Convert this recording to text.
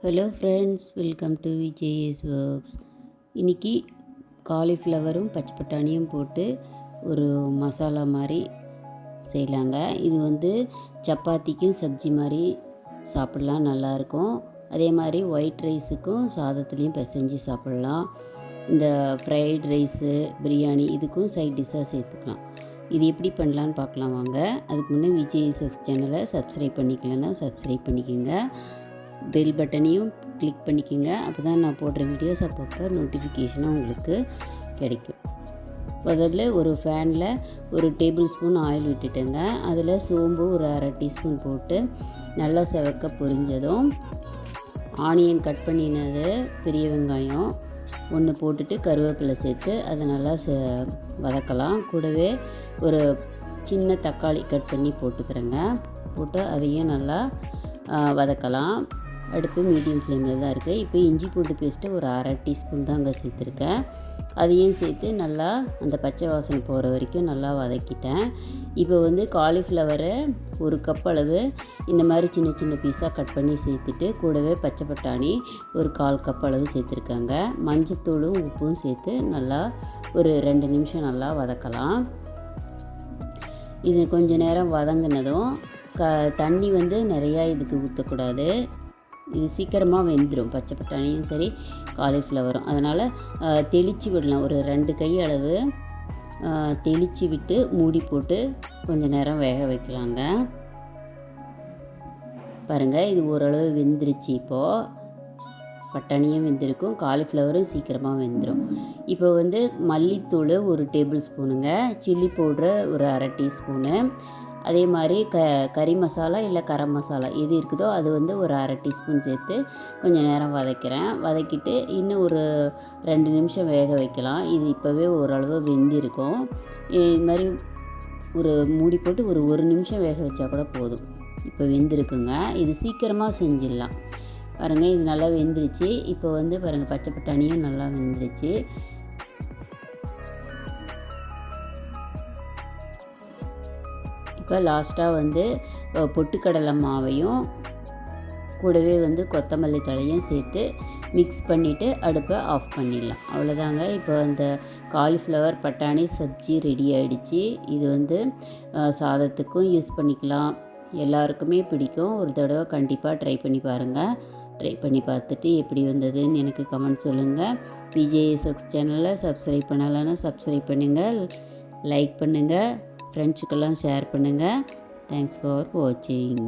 Hello friends, welcome to VJS works. இன்றைக்கி காலிஃப்ளவரும் பச்சை பட்டாணியும் போட்டு ஒரு மசாலா மாதிரி செய்யலாங்க. இது சப்பாத்திக்கும் சப்ஜி மாதிரி சாப்பிட்லாம், நல்லாயிருக்கும். அதே மாதிரி ஒயிட் ரைஸுக்கும் சாதத்துலேயும் பிசைஞ்சு சாப்பிட்லாம். இந்த ஃப்ரைட் ரைஸு, பிரியாணி இதுக்கும் சைட் டிஷ்ஷாக சேர்த்துக்கலாம். இது எப்படி பண்ணலான்னு பார்க்கலாம் வாங்க. அதுக்கு முன்னே விஜேஎஸ் ஒர்க்ஸ் சேனலை சப்ஸ்கிரைப் பண்ணிக்கலன்னா சப்ஸ்கிரைப் பண்ணிக்கோங்க. பெல் பட்டனையும் கிளிக் பண்ணிக்கோங்க. அப்போ தான் நான் போடுற வீடியோஸ் அப்பப்போ நோட்டிஃபிகேஷனாக உங்களுக்கு கிடைக்கும். முதல்ல ஒரு ஃபேனில் ஒரு டேபிள் ஸ்பூன் ஆயில் விட்டுட்டேங்க. அதில் சோம்பு ஒரு அரை டீஸ்பூன் போட்டு நல்லா செவக்க பொரிஞ்சதும் ஆனியன் கட் பண்ணினது, பெரிய வெங்காயம் ஒன்று போட்டுட்டு கருவேப்பிலை சேர்த்து அதை நல்லா வதக்கலாம். கூடவே ஒரு சின்ன தக்காளி கட் பண்ணி போட்டுக்கிறேங்க. போட்டு அதையும் நல்லா வதக்கலாம். அடுப்பு மீடியம் ஃப்ளேமில் தான் இருக்குது. இப்போ இஞ்சி பூண்டு பேஸ்ட்டு ஒரு அரை டீஸ்பூன் தான் அங்கே சேர்த்துருக்கேன். அதையும் சேர்த்து நல்லா அந்த பச்சை வாசனை போகிற வரைக்கும் நல்லா வதக்கிட்டேன். இப்போ காலிஃப்ளவரை ஒரு கப் அளவு இந்த மாதிரி சின்ன சின்ன பீஸாக கட் பண்ணி சேர்த்துட்டு கூடவே பச்சை பட்டாணி ஒரு 1/4 கப் அளவு சேர்த்துருக்காங்க. மஞ்சத்தூளும் உப்பும் சேர்த்து நல்லா ஒரு 2 நிமிஷம் நல்லா வதக்கலாம். இது கொஞ்சம் நேரம் வதங்கினதும் தண்ணி நிறையா இதுக்கு ஊற்றக்கூடாது. இது சீக்கிரமாக வெந்துடும், பச்சை பட்டாணியும் சரி காலிஃப்ளவரும். அதனால் தெளித்து விடலாம். ஒரு 2 கை அளவு தெளித்து விட்டு மூடி போட்டு கொஞ்சம் நேரம் வேக வைக்கலாங்க. பாருங்கள், இது ஓரளவு வெந்துருச்சு. இப்போது பட்டாணியும் வெந்திருக்கும், காலிஃப்ளவரும் சீக்கிரமாக வெந்துடும். இப்போ மல்லித்தூள் ஒரு டேபிள் ஸ்பூனுங்க, சில்லி பவுட்ரு ஒரு அரை டீஸ்பூனு, அதே மாதிரி கறி மசாலா இல்லை கரம் மசாலா எது இருக்குதோ அது ஒரு அரை டீஸ்பூன் சேர்த்து கொஞ்சம் நேரம் வதக்கிறேன். வதக்கிட்டு இன்னும் ஒரு 2 நிமிஷம் வேக வைக்கலாம். இது இப்போவே ஓரளவு வெந்திருக்கும். இது மாதிரி ஒரு மூடி போட்டு ஒரு 1 நிமிஷம் வேக வச்சா கூட போதும். இப்போ வெந்திருக்குங்க. இது சீக்கிரமாக செஞ்சிடலாம். பாருங்கள், இது நல்லா வெந்துருச்சு. இப்போ பாருங்கள், பச்சை பட்டாணியும் நல்லா வெந்துருச்சு. இப்போ லாஸ்ட்டாக பொட்டுக்கடலை மாவையும் கூடவே கொத்தமல்லி தழையும் சேர்த்து மிக்ஸ் பண்ணிவிட்டு அடுப்பை ஆஃப் பண்ணிடலாம். அவ்வளோதாங்க. இப்போ அந்த காலிஃப்ளவர் பட்டாணி சப்ஜி ரெடி ஆகிடுச்சு. இது சாதத்துக்கும் யூஸ் பண்ணிக்கலாம், எல்லாருக்குமே பிடிக்கும். ஒரு தடவை கண்டிப்பாக ட்ரை பண்ணி பாருங்கள். ட்ரை பண்ணி பார்த்துட்டு எப்படி வந்ததுன்னு எனக்கு கமெண்ட் சொல்லுங்கள். விஜேஎஸ் ஒர்க்ஸ் சேனலை சப்ஸ்கிரைப் பண்ணலைன்னா சப்ஸ்கிரைப் பண்ணுங்கள், லைக் பண்ணுங்கள், ஃப்ரெண்ட்ஸுக்கெல்லாம் ஷேர் பண்ணுங்கள். தேங்க்ஸ் ஃபார் வாட்சிங்.